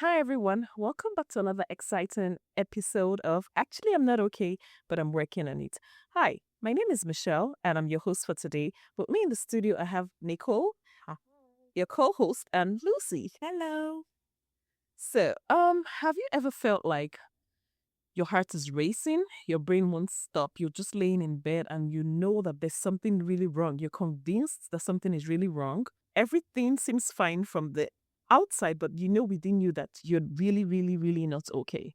Hi, everyone. Welcome back to another exciting episode of Actually, I'm Not Okay, but I'm Working on It. Hi, my name is Michelle, and I'm your host for today. With me in the studio, I have Nicole, your co host, and Lucy. Hello. So, have you ever felt like your heart is racing, your brain won't stop, you're just laying in bed, and you know that there's something really wrong? You're convinced that something is really wrong. Everything seems fine from the outside, but you know within you that you're really, really, really not okay.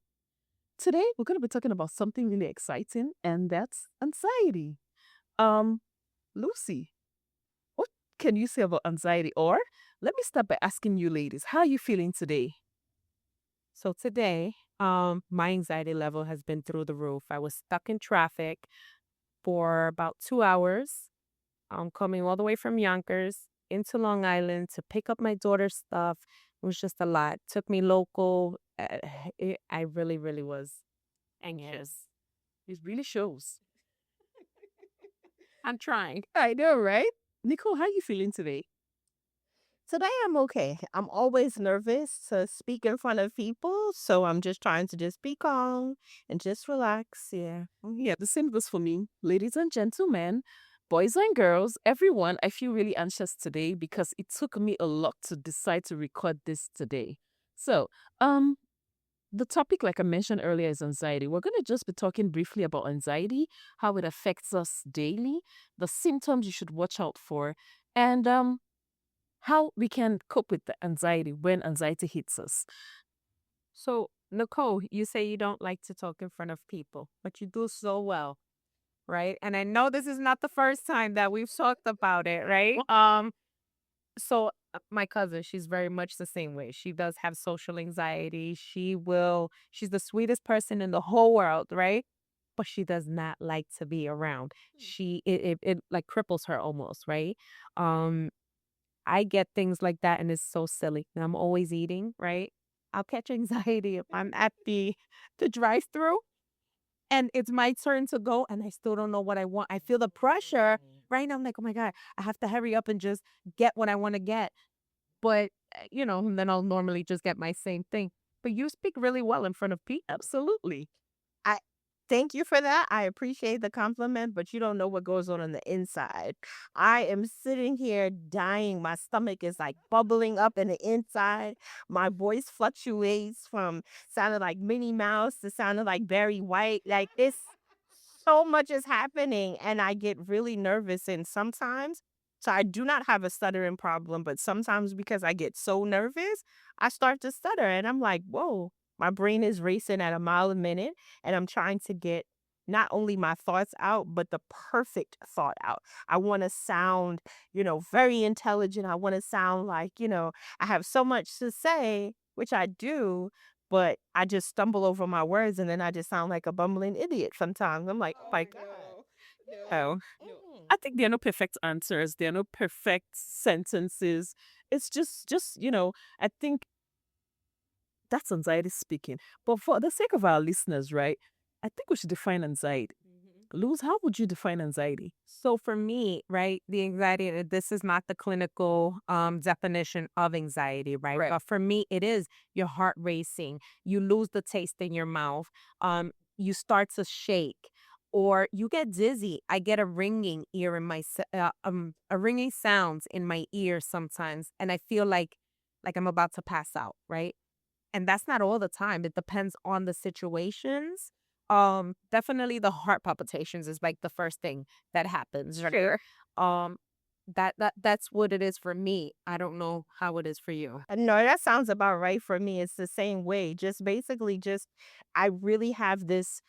Today, we're going to be talking about something really exciting, and that's anxiety. Um, Lucy, what can you say about anxiety? Or let me start by asking you, ladies, how are you feeling today? So today, my anxiety level has been through the roof. I was stuck in traffic for about 2 hours, coming all the way from Yonkers into Long Island to pick up my daughter's stuff. It was just a lot. Took me local. I really, really was Yes, anxious. it really shows. I'm trying. I know, right? Nicole, how are you feeling today? Today I'm okay. I'm always nervous to speak in front of people, so I'm just trying to just be calm and just relax. Yeah. Yeah, the same goes for me. Ladies and gentlemen, boys and girls, everyone, I feel really anxious today because it took me a lot to decide to record this today. So, um, the topic, like I mentioned earlier, is anxiety. We're going to just be talking briefly about anxiety, how it affects us daily, the symptoms you should watch out for, and how we can cope with the anxiety when anxiety hits us. So, Nicole, you say you don't like to talk in front of people, but you do so well, right? And I know this is not the first time that we've talked about it, right? My cousin, she's very much the same way. She does have social anxiety. She's the sweetest person in the whole world, right? But she does not like to be around. It like cripples her almost, right? Um, I get things like that and it's so silly. And I'm always eating, right? I'll catch anxiety if I'm at the drive through and it's my turn to go and I still don't know what I want. I feel the pressure right now. I'm like, oh my God, I have to hurry up and just get what I want to get. But, and then I'll normally just get my same thing. But you speak really well in front of people. Absolutely. I thank you for that. I appreciate the compliment, but you don't know what goes on the inside. I am sitting here dying. My stomach is like bubbling up in the inside. My voice fluctuates from sounding like Minnie Mouse to sounding like Barry White. Like this so much is happening and I get really nervous and sometimes so I do not have a stuttering problem, but sometimes because I get so nervous, I start to stutter and I'm like, "Whoa, my brain is racing at a mile a minute and I'm trying to get not only my thoughts out, but the perfect thought out. I want to sound, very intelligent. I want to sound like, I have so much to say, which I do, but I just stumble over my words and then I just sound like a bumbling idiot sometimes. I'm like, oh my God. Oh, Mm. I think there are no perfect answers. There are no perfect sentences. It's just, I think that's anxiety speaking. But for the sake of our listeners, right, I think we should define anxiety. Luz, how would you define anxiety? So for me, right, the anxiety, this is not the clinical definition of anxiety, right? Right. But for me, it is your heart racing. You lose the taste in your mouth. You start to shake or you get dizzy. I get a ringing ear in a ringing sounds in my ear sometimes. And I feel like I'm about to pass out, right? And that's not all the time. It depends on the situations. Definitely the heart palpitations is like the first thing that happens. Right? Sure. Um, that's what it is for me. I don't know how it is for you. No, that sounds about right for me. It's the same way. Just basically, just I really have this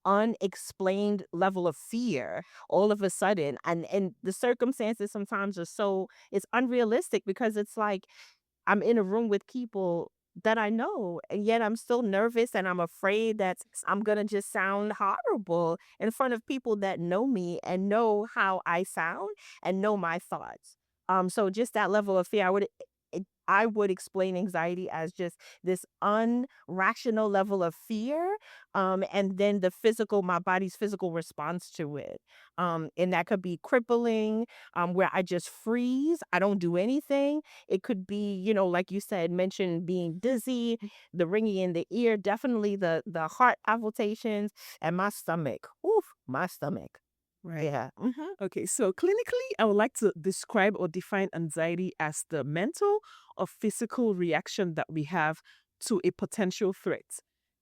unexplained level of fear all of a sudden and the circumstances sometimes are so it's unrealistic because it's like I'm in a room with people that I know, and yet I'm still nervous and I'm afraid that I'm going to just sound horrible in front of people that know me and know how I sound and know my thoughts. So just that level of fear, I would I would explain anxiety as just this unrational level of fear, and then my body's physical response to it. And that could be crippling, where I just freeze, I don't do anything. It could be, like you said, mention being dizzy, the ringing in the ear, definitely the heart palpitations, and my stomach. Oof, my stomach. Right. Yeah. Okay, so clinically, I would like to describe or define anxiety as the mental or physical reaction that we have to a potential threat.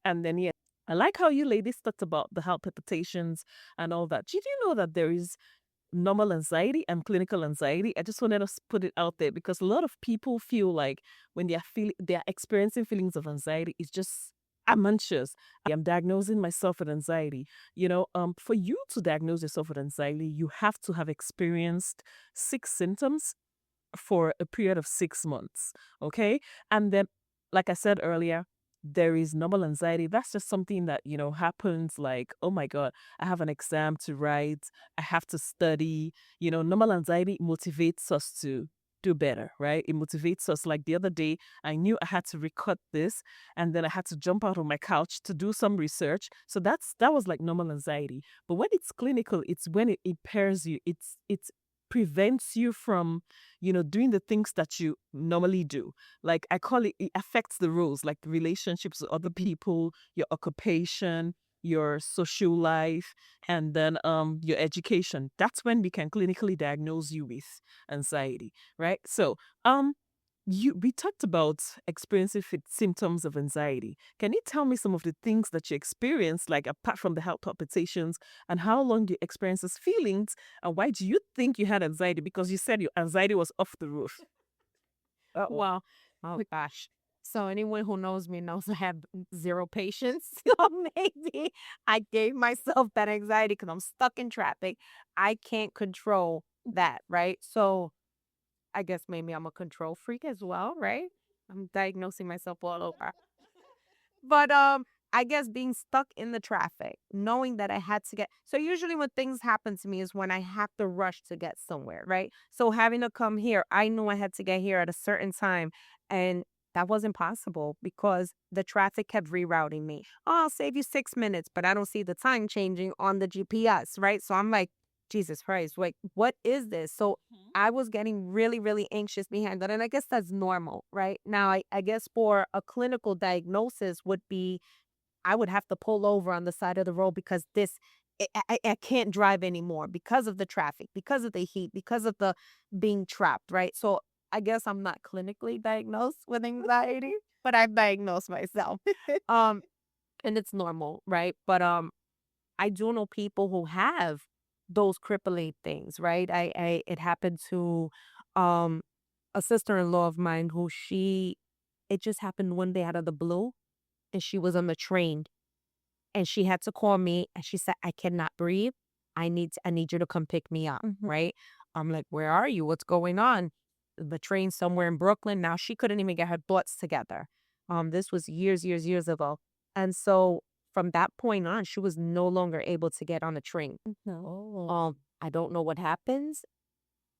And then, yeah, I like how you ladies talked about the heart palpitations and all that. Did you know that there is normal anxiety and clinical anxiety? I just wanted to put it out there because a lot of people feel like when they're experiencing feelings of anxiety, it's just I'm anxious. I'm diagnosing myself with anxiety. For you to diagnose yourself with anxiety, you have to have experienced 6 symptoms for a period of 6 months. Okay. And then, like I said earlier, there is normal anxiety. That's just something that, happens like, oh my God, I have an exam to write. I have to study. Normal anxiety motivates us to do better, right? It motivates us. Like the other day, I knew I had to record this and then I had to jump out of my couch to do some research. So that was like normal anxiety. But when it's clinical, it's when it impairs you. It prevents you from doing the things that you normally do. Like I call it affects the roles, like the relationships with other people, your occupation, your social life, and then your education. That's when we can clinically diagnose you with anxiety, right? So we talked about experiencing symptoms of anxiety. Can you tell me some of the things that you experienced, like apart from the heart palpitations, and how long you experienced these feelings, and why do you think you had anxiety? Because you said your anxiety was off the roof. Uh-oh. Well, oh gosh. So anyone who knows me knows I have zero patience. So maybe I gave myself that anxiety because I'm stuck in traffic. I can't control that, right? So I guess maybe I'm a control freak as well, right? I'm diagnosing myself all over. But I guess being stuck in the traffic, knowing that I had to get so usually when things happen to me is when I have to rush to get somewhere, right? So having to come here, I knew I had to get here at a certain time and that wasn't possible because the traffic kept rerouting me. Oh, I'll save you 6 minutes, but I don't see the time changing on the GPS, right? So I'm like, Jesus Christ, wait, what is this? So I was getting really, really anxious behind that. And I guess that's normal, right? Now, I guess for a clinical diagnosis would be I would have to pull over on the side of the road because I can't drive anymore because of the traffic, because of the heat, because of the being trapped, right? So I guess I'm not clinically diagnosed with anxiety, but I've diagnosed myself. um, and it's normal, right? But I do know people who have those crippling things, right? It happened to um a sister-in-law of mine who it just happened one day out of the blue and she was on the train and she had to call me and she said, I cannot breathe. I need you to come pick me up, right? I'm like, where are you? What's going on? The train somewhere in Brooklyn. Now she couldn't even get her thoughts together. This was years, years, years ago. And so from that point on, she was no longer able to get on a train. Oh. I don't know what happens,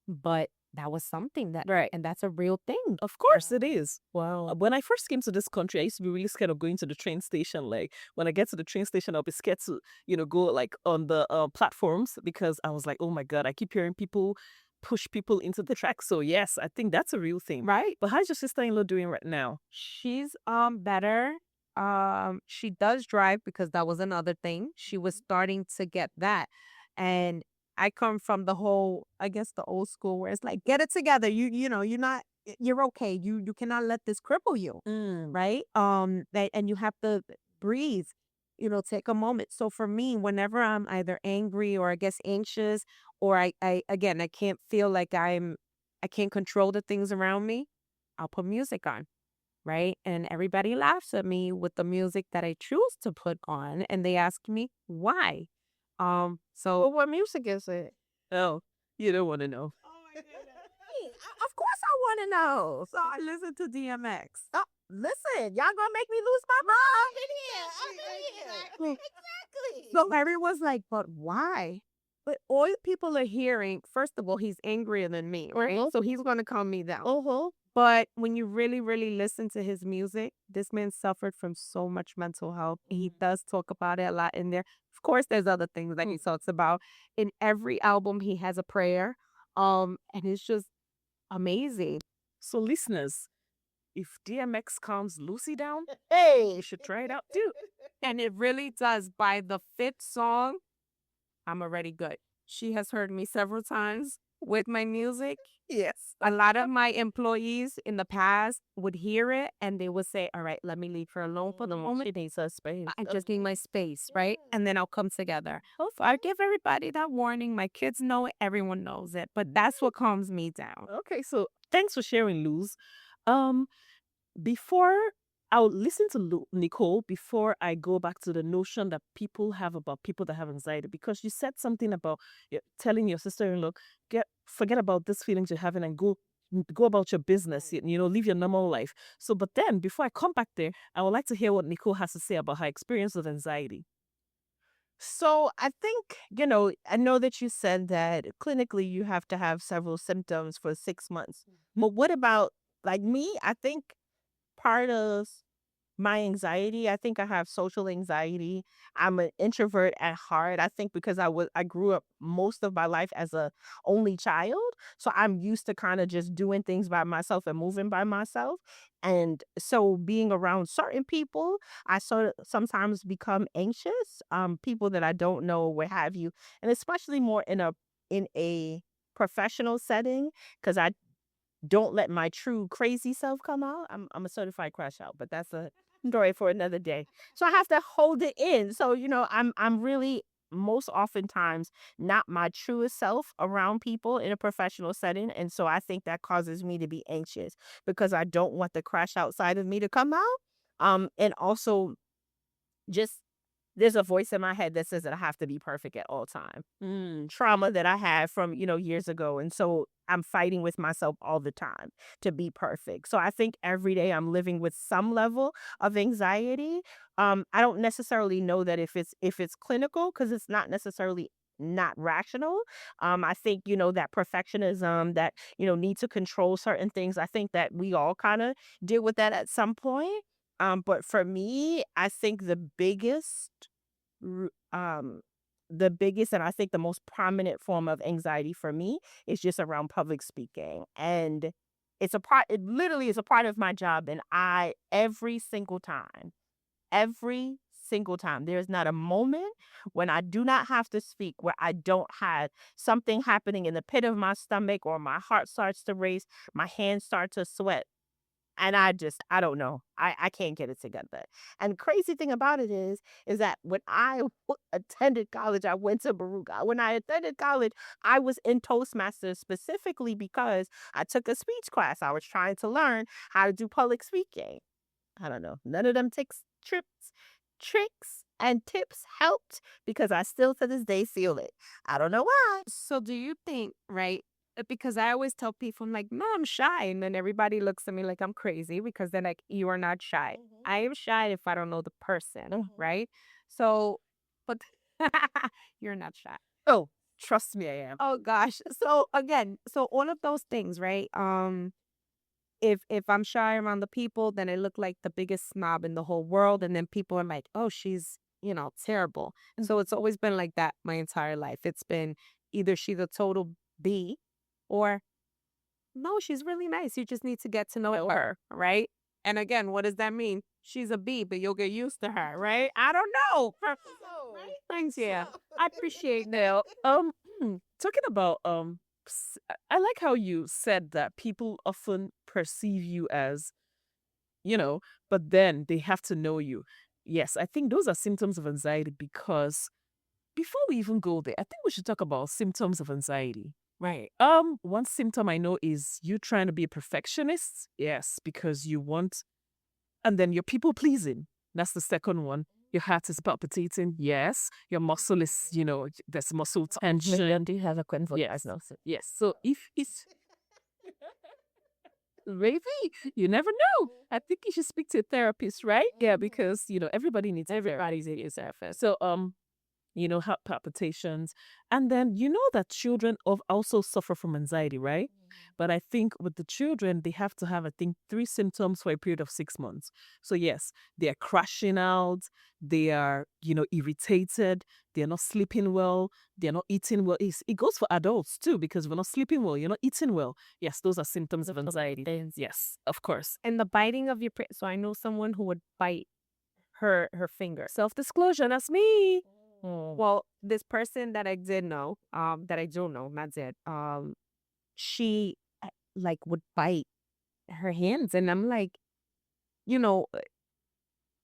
but that was something Right. and that's a real thing. Of course it is. Wow. When I first came to this country, I used to be really scared of going to the train station. Like when I get to the train station, I'll be scared to, go like on the platforms because I was like, oh my God, I keep hearing people push people into the track. So yes, I think that's a real thing. Right. But how's your sister-in-law doing right now? She's better. She does drive because that was another thing. She was starting to get that. And I come from the whole, I guess the old school where it's like, get it together. You're not you're okay. You cannot let this cripple you. Right? And you have to breathe, take a moment. So for me, whenever I'm either angry or I guess anxious, or I can't feel like I can't control the things around me, I'll put music on, right? And everybody laughs at me with the music that I choose to put on, and they ask me why. So Well, what music is it? Oh, you don't want to know. Of course I want to know. so I listen to DMX. Oh, listen, y'all gonna make me lose my mind. I've been here. Exactly. So everyone's like, but why? But all people are hearing, first of all, he's angrier than me, right? So he's going to calm me down. But when you really, really listen to his music, this man suffered from so much mental health. He does talk about it a lot in there. Of course, there's other things that he talks about. In every album, he has a prayer. And it's just amazing. So, listeners, if DMX calms Lucy down, Hey. you should try it out too. And it really does. By the fifth song, I'm already good. She has heard me several times with my music. Yes. A lot of my employees in the past would hear it and they would say, all right, let me leave her alone for the moment. She needs her space. I just need my space, right? And then I'll come together. I give everybody that warning. My kids know it. Everyone knows it. But that's what calms me down. Okay, so thanks for sharing, Luz. Before I'll listen to Nicole before I go back to the notion that people have about people that have anxiety, because you said something about telling your sister-in-law, forget about this feelings you're having and go about your business, live your normal life. So, but then before I come back there, I would like to hear what Nicole has to say about her experience with anxiety. So I think, I know that you said that clinically you have to have several symptoms for 6 months. But what about like me? I think part of my anxiety, I think I have social anxiety. I'm an introvert at heart. I think because I grew up most of my life as a only child. So I'm used to kind of just doing things by myself and moving by myself. And so being around certain people, I sort of sometimes become anxious. People that I don't know, what have you. And especially more in a professional setting, because I don't let my true crazy self come out. I'm a certified crash out, but that's a story for another day. So I have to hold it in. So I'm really most oftentimes not my truest self around people in a professional setting, and so I think that causes me to be anxious because I don't want the crash outside of me to come out. And also just there's a voice in my head that says that I have to be perfect at all time. Trauma that I had from, years ago. And so I'm fighting with myself all the time to be perfect. So I think every day I'm living with some level of anxiety. I don't necessarily know that if it's clinical, because it's not necessarily not rational. I think, that perfectionism, that, need to control certain things. I think that we all kind of deal with that at some point. But for me, I think r- um, the biggest and I think the most prominent form of anxiety for me is just around public speaking. And it literally is a part of my job. And every single time, there's not a moment when I do not have to speak, where I don't have something happening in the pit of my stomach, or my heart starts to race, my hands start to sweat. And I don't know. I can't get it together. And crazy thing about it is that when I attended college, I went to Baruch. When I attended college, I was in Toastmasters specifically because I took a speech class. I was trying to learn how to do public speaking. I don't know. None of them tricks and tips helped because I still to this day feel it. I don't know why. So do you think, right? Because I always tell people, I'm like, no, I'm shy. And then everybody looks at me like I'm crazy because they're like, you are not shy. I am shy if I don't know the person, right? So, but you're not shy. Oh, trust me, I am. Oh gosh. So again, so all of those things, right? If I'm shy around the people, then I look like the biggest snob in the whole world. And then people are like, oh, she's, terrible. And so it's always been like that my entire life. It's been either she's a total B or no, she's really nice. You just need to get to know her, right? And again, what does that mean? She's a B, but you'll get used to her, right? I don't know. Right? Thanks, yeah. I appreciate that. Talking about I like how you said that people often perceive you as, but then they have to know you. Yes, I think those are symptoms of anxiety, because before we even go there, I think we should talk about symptoms of anxiety. Right. One symptom I know is you trying to be a perfectionist. Yes, because you want, and then you're people pleasing. That's the second one. Your heart is palpitating. Yes. Your muscle is, there's muscle tension. Do you have a clinical Yes. diagnosis? Yes. So if it's maybe, you never know. I think you should speak to a therapist, right? Yeah, because everybody needs Everybody's a therapist. so heart palpitations. And then you know that children also suffer from anxiety, right? But I think with the children, they have to have, I think, 3 symptoms for a period of 6 months. So, yes, they are crashing out, they are, irritated, they're not sleeping well, they're not eating well. It goes for adults too, because we're not sleeping well, you're not eating well. Yes, those are symptoms of anxiety. Things. Yes, of course. And the biting of your so I know someone who would bite her finger. Self-disclosure, that's me. Well, this person that I did know, that I do know, not did, she like would bite her hands, and I'm like, you know,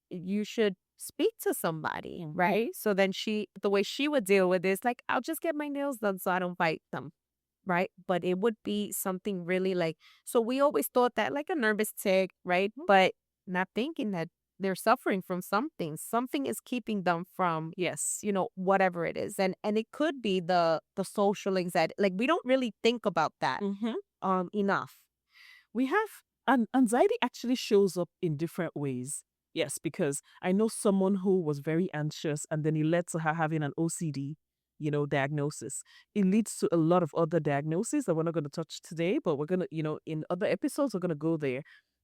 you should speak to somebody, right? So then the way she would deal with this, like, I'll just get my nails done so I don't bite them, right? But it would be something really like, so we always thought that like a nervous tick, right? But not thinking that they're suffering from something. Something is keeping them from, Yes. whatever it is. And it could be the social anxiety. Like we don't really think about that enough. We have, and anxiety actually shows up in different ways. Yes, because I know someone who was very anxious and then it led to her having an OCD, diagnosis. It leads to a lot of other diagnoses that we're not going to touch today, but we're going to, in other episodes, we're going to go there.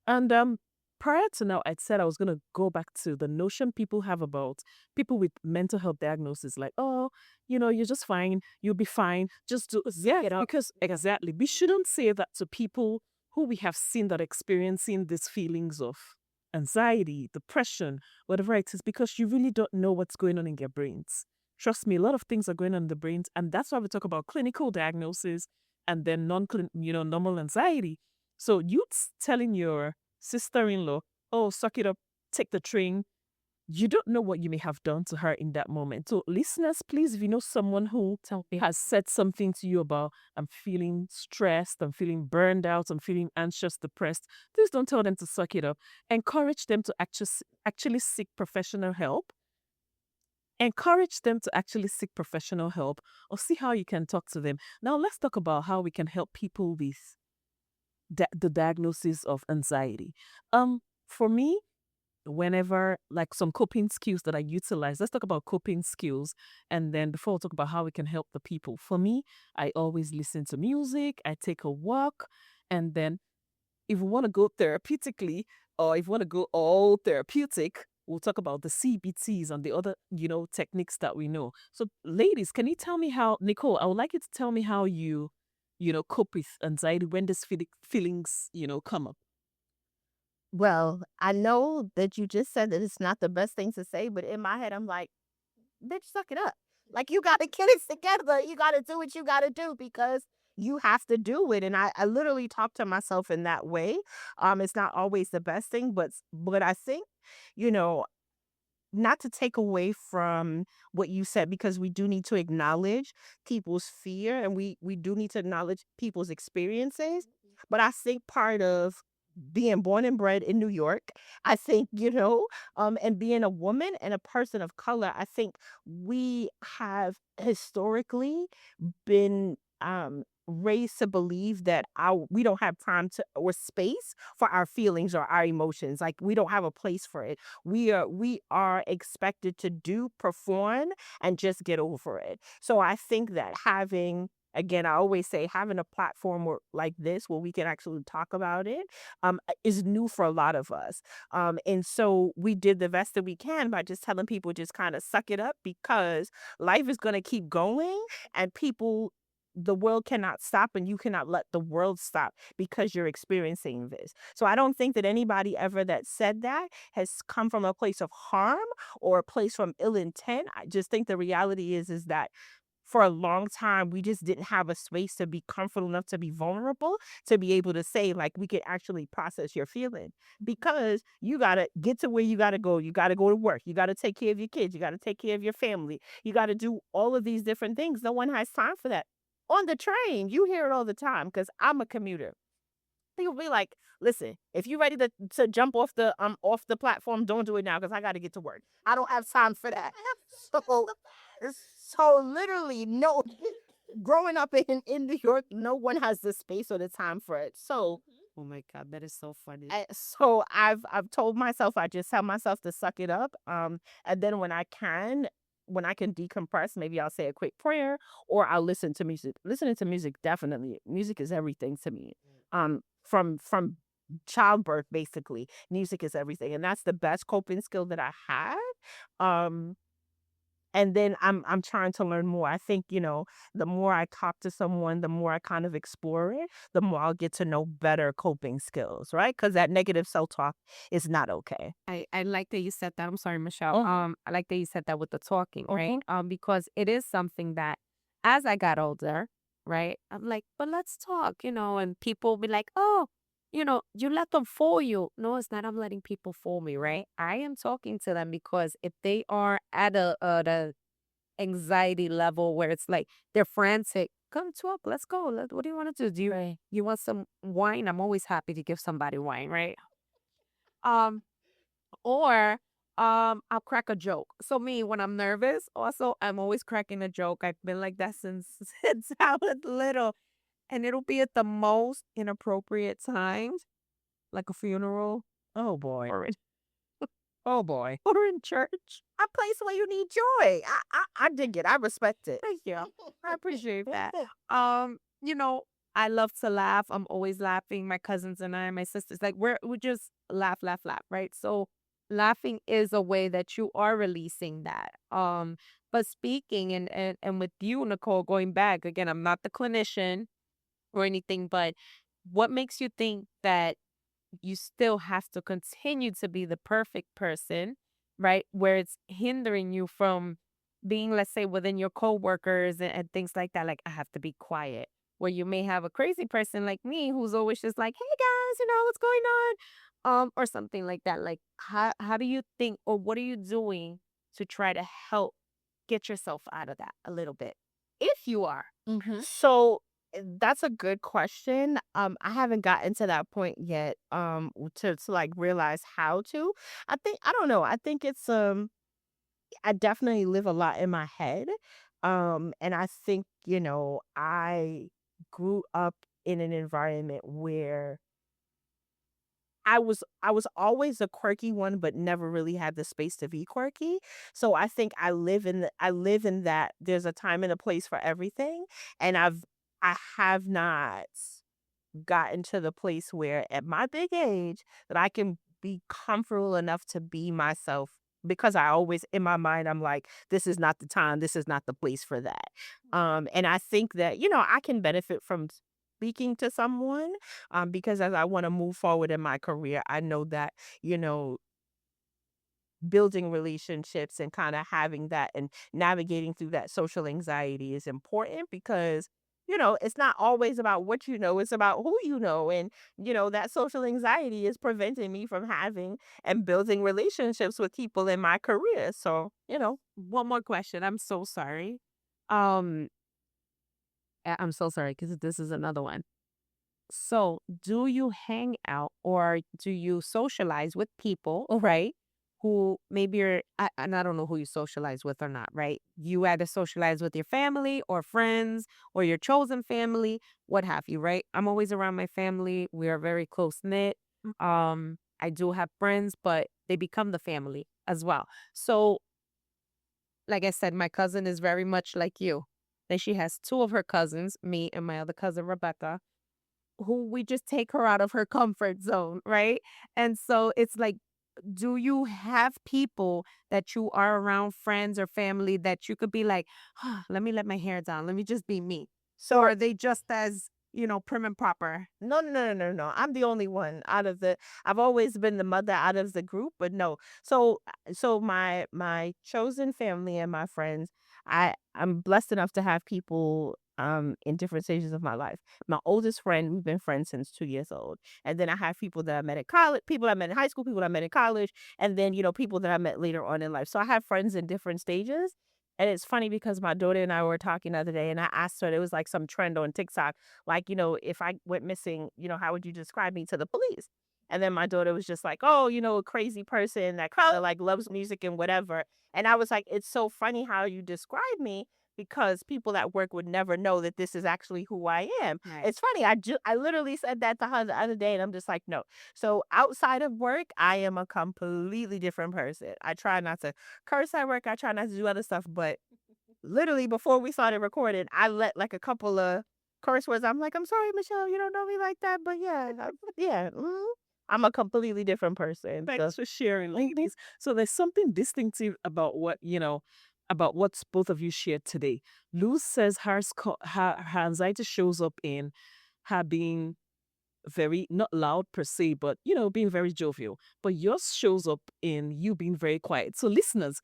And prior to now, I'd said I was going to go back to the notion people have about people with mental health diagnoses, like, oh, you're just fine, you'll be fine, just do, yeah, because exactly, we shouldn't say that to people who we have seen that experiencing these feelings of anxiety, depression, whatever it is, because you really don't know what's going on in their brains. Trust me, a lot of things are going on in the brains, and that's why we talk about clinical diagnosis and then normal anxiety. So you telling your sister-in-law, "Oh, suck it up, take the train," you don't know what you may have done to her in that moment. So, listeners, please, if you know someone who has said something to you about, I'm feeling stressed, I'm feeling burned out, I'm feeling anxious, depressed, please don't tell them to suck it up. Encourage them to actually seek professional help. Encourage them to actually seek professional help or see how you can talk to them. Now, let's talk about how we can help people with the diagnosis of anxiety. For me, whenever, like, some coping skills that I utilize, let's talk about coping skills, and then before we talk about how we can help the people. For me, I always listen to music, I take a walk, and then if we want to go therapeutically, or if we want to go all therapeutic, we'll talk about the CBTs and the other, techniques that we know. So, ladies, can you tell me how, Nicole, I would like you to tell me how you cope with anxiety when these feelings, come up. Well, I know that you just said that it's not the best thing to say, but in my head, I'm like, bitch, suck it up. Like, you got to get it together. You got to do what you got to do because you have to do it. And I literally talk to myself in that way. It's not always the best thing, but I think, you know, not to take away from what you said, because we do need to acknowledge people's fear and we do need to acknowledge people's experiences. But I think part of being born and bred in New York, I think, and being a woman and a person of color, I think we have historically been raised to believe that we don't have time to or space for our feelings or our emotions. Like, we don't have a place for it. We are expected to perform and just get over it. So I think that having, again, I always say, having a platform like this where we can actually talk about it is new for a lot of us. And so we did the best that we can by just telling people, just kind of suck it up, because life is going to keep going, and the world cannot stop, and you cannot let the world stop because you're experiencing this. So I don't think that anybody ever that said that has come from a place of harm or a place from ill intent. I just think the reality is that for a long time, we just didn't have a space to be comfortable enough to be vulnerable, to be able to say, like, we could actually process your feeling, because you got to get to where you got to go. You got to go to work. You got to take care of your kids. You got to take care of your family. You got to do all of these different things. No one has time for that. On the train, you hear it all the time, because I'm a commuter. People be like, listen, if you're ready to jump off the platform, don't do it now, because I got to get to work. I don't have time for that. So literally, no. Growing up in New York, no one has the space or the time for it. So Oh my God, that is so funny. I've told myself, I just tell myself to suck it up. And then when I can, when I can decompress, maybe I'll say a quick prayer or I'll listen to music. Listening to music, definitely. Music is everything to me. From childbirth, basically, music is everything, and that's the best coping skill that I have. Um, and then I'm trying to learn more. I think, the more I talk to someone, the more I kind of explore it, the more I'll get to know better coping skills, right? Because that negative self-talk is not okay. I like that you said that. I'm sorry, Michelle. Mhm. I like that you said that with the talking, right? Mhm. Because it is something that as I got older, right, I'm like, but let's talk, and people be like, oh, you let them fool you. No, it's not. I'm letting people fool me, right? I am talking to them because if they are at a anxiety level where it's like they're frantic, come talk. Let's go. What do you want to do? You want some wine? I'm always happy to give somebody wine, right? Um, or I'll crack a joke. So me, when I'm nervous, also I'm always cracking a joke. I've been like that since since I was little. And it'll be at the most inappropriate times, like a funeral Oh boy. or in, Oh boy. or in church. A place where you need joy. I dig it. I respect it. Thank you. I appreciate that. Um, you know, I love to laugh. I'm always laughing. My cousins and I, my sisters, like we just laugh, laugh, laugh, right? So laughing is a way that you are releasing that. But speaking and with you, Nicole, going back again, I'm not the clinician or anything, but what makes you think that you still have to continue to be the perfect person, right? Where it's hindering you from being, let's say, within your coworkers and things like that. Like, I have to be quiet. Where you may have a crazy person like me who's always just like, hey guys, what's going on? Or something like that. Like, how do you think, or what are you doing to try to help get yourself out of that a little bit? If you are. So that's a good question. I haven't gotten to that point yet. To like realize how to. I don't know. I think it's I definitely live a lot in my head. And I think, I grew up in an environment where I was always a quirky one, but never really had the space to be quirky. So I think I live in that there's a time and a place for everything. And I have not gotten to the place where at my big age that I can be comfortable enough to be myself, because I always in my mind I'm like, this is not the time, this is not the place for that. And I think that, I can benefit from speaking to someone, because as I want to move forward in my career, I know that, you know, building relationships and kind of having that and navigating through that social anxiety is important, because it's not always about what you know, it's about who you know. And that social anxiety is preventing me from having and building relationships with people in my career. So One more question. I'm so sorry. Um, I'm so sorry because this is another one. So, do you hang out or do you socialize with people, right? Who maybe and I don't know who you socialize with or not, right? You either socialize with your family or friends or your chosen family, what have you, right? I'm always around my family. We are very close knit. I do have friends, but they become the family as well. So, like I said, my cousin is very much like you. Then she has two of her cousins, me and my other cousin, Rebecca, who we just take her out of her comfort zone, right? And so it's like, do you have people that you are around, friends or family, that you could be like, let me let my hair down, let me just be me? Or so are they just as, prim and proper? no, no, no, no, no. I'm the only one out of the. I've always been the mother out of the group, but no. So my chosen family and my friends, I'm blessed enough to have people in different stages of my life. My oldest friend, we've been friends since 2 years old, and then I have people that I met at college, people I met in high school, people I met in college, and then people that I met later on in life. So I have friends in different stages. And it's funny because my daughter and I were talking the other day, and I asked her, there was like some trend on TikTok, like, if I went missing, how would you describe me to the police? And then my daughter was just like, oh, a crazy person that kind of like loves music and whatever. And I was like, it's so funny how you describe me, because people at work would never know that this is actually who I am. Right. It's funny. I literally said that to her the other day, and I'm just like, no. So outside of work, I am a completely different person. I try not to curse at work. I try not to do other stuff, but literally before we started recording, I let like a couple of curse words. I'm like, I'm sorry, Michelle, you don't know me like that, but yeah, yeah, I'm a completely different person. So Thanks for sharing, ladies. So there's something distinctive about about what both of you shared today. Luz says her anxiety shows up in her being very, not loud per se, but being very jovial. But yours shows up in you being very quiet. So listeners,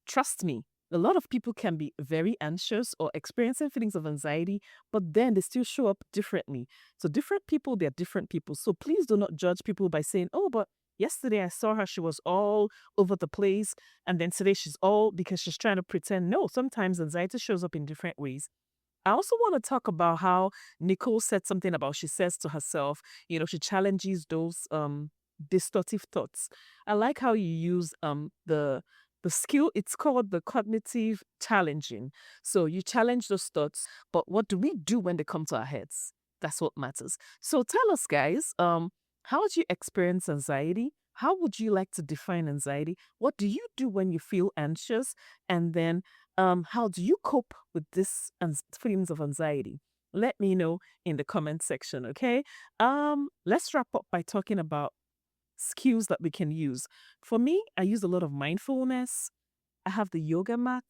trust me, a lot of people can be very anxious or experiencing feelings of anxiety, but then they still show up differently. So different people, they're different people. So please do not judge people by saying, oh, but yesterday I saw her, she was all over the place. And then today she's all, because she's trying to pretend. No, sometimes anxiety shows up in different ways. I also want to talk about how Nicole said something about, she says to herself, she challenges those distortive thoughts. I like how you use the skill, it's called the cognitive challenging. So you challenge those thoughts, but what do we do when they come to our heads? That's what matters. So tell us, guys, how do you experience anxiety? How would you like to define anxiety? What do you do when you feel anxious? And then how do you cope with this feelings of anxiety? Let me know in the comment section, okay? Let's wrap up by talking about skills that we can use. For me, I use a lot of mindfulness. I have the yoga mat.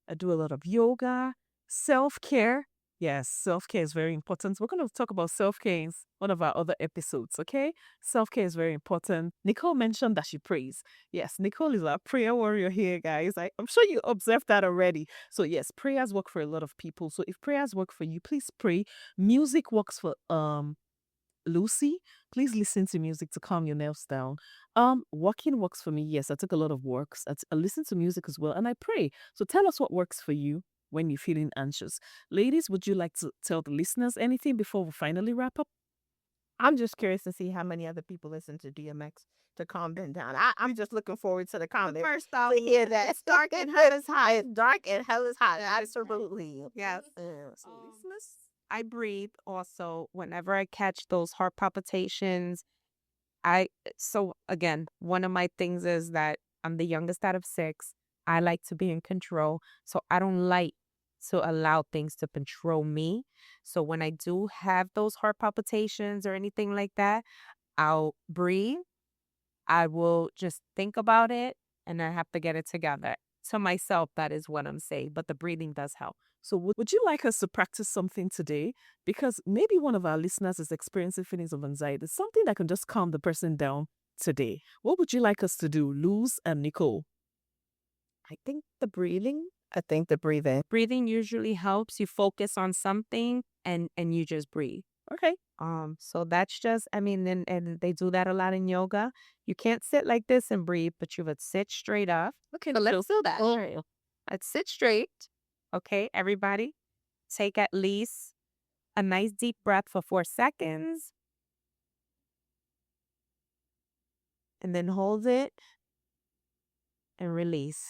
I do a lot of yoga, self-care. Yes, self-care is very important. We're going to talk about self-care in one of our other episodes, okay? Self-care is very important. Nicole mentioned that she prays. Yes, Nicole is our prayer warrior here, guys. I'm sure you observed that already. So yes, prayers work for a lot of people. So if prayers work for you, please pray. Music works for Lucy, please listen to music to calm your nerves down. Walking works for me. Yes, I took a lot of walks. I listen to music as well, and I pray. So tell us what works for you when you're feeling anxious. Ladies, would you like to tell the listeners anything before we finally wrap up? I'm just curious to see how many other people listen to DMX to calm them down. I'm just looking forward to the comment. First off, to hear that. it's dark and hell is hot. It's dark and hell is hot. Absolutely. Yes. So Listeners, I breathe also whenever I catch those heart palpitations. So again, one of my things is that I'm the youngest out of six. I like to be in control. So I don't like to allow things to control me. So when I do have those heart palpitations or anything like that, I'll breathe. I will just think about it and I have to get it together. To myself, that is what I'm saying. But the breathing does help. So would you like us to practice something today? Because maybe one of our listeners is experiencing feelings of anxiety, something that can just calm the person down today. What would you like us to do, Luz and Nicole? I think the breathing. I think the breathing. Breathing usually helps you focus on something and you just breathe. Okay. So that's just, I mean, and they do that a lot in yoga. You can't sit like this and breathe, but you would sit straight up. Okay, So let's so do that. All right. Let's sit straight. Okay, everybody, take at least a nice deep breath for 4 seconds. And then hold it and release.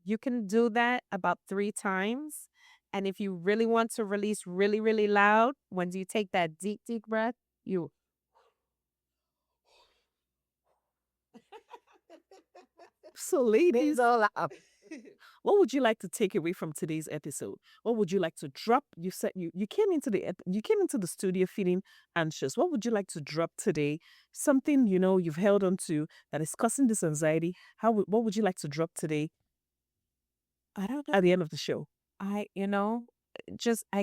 You can do that about 3 times. And if you really want to release really, really loud, when you take that deep, deep breath, you. So ladies, all up. what would you like to take away from today's episode? What would you like to drop? You said you came into the studio feeling anxious. What would you like to drop today? Something you've held on to that is causing this anxiety. What would you like to drop today I don't know. at the end of the show? I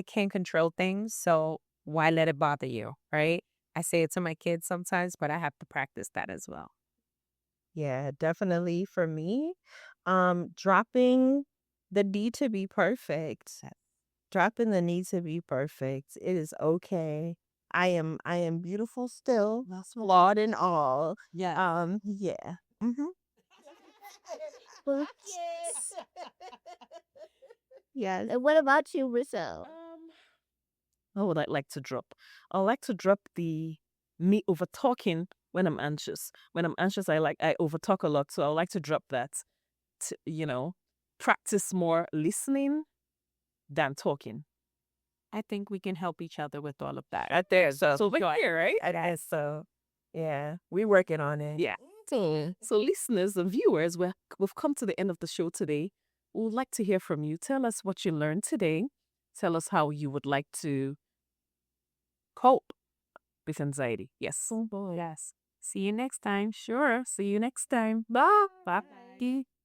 can't control things. So why let it bother you? Right. I say it to my kids sometimes, but I have to practice that as well. Yeah, definitely for me. Dropping the need to be perfect. Dropping the need to be perfect. It is okay. I am beautiful still, flawed and all. Yeah. Yeah. Yes. Yeah. And what about you, Rizzo? What would I like to drop? I like to drop the me over talking when I'm anxious. When I'm anxious, I overtalk a lot, so I like to drop that. You know, practice more listening than talking. I think we can help each other with all of that. I think so. So we're Sure. here, right? I guess so. Yeah, we working on it. Yeah. So listeners and viewers, we've come to the end of the show today. We would like to hear from you. Tell us what you learned today. Tell us how you would like to cope with anxiety. Yes. Yes. See you next time. Sure. See you next time. Bye. Bye.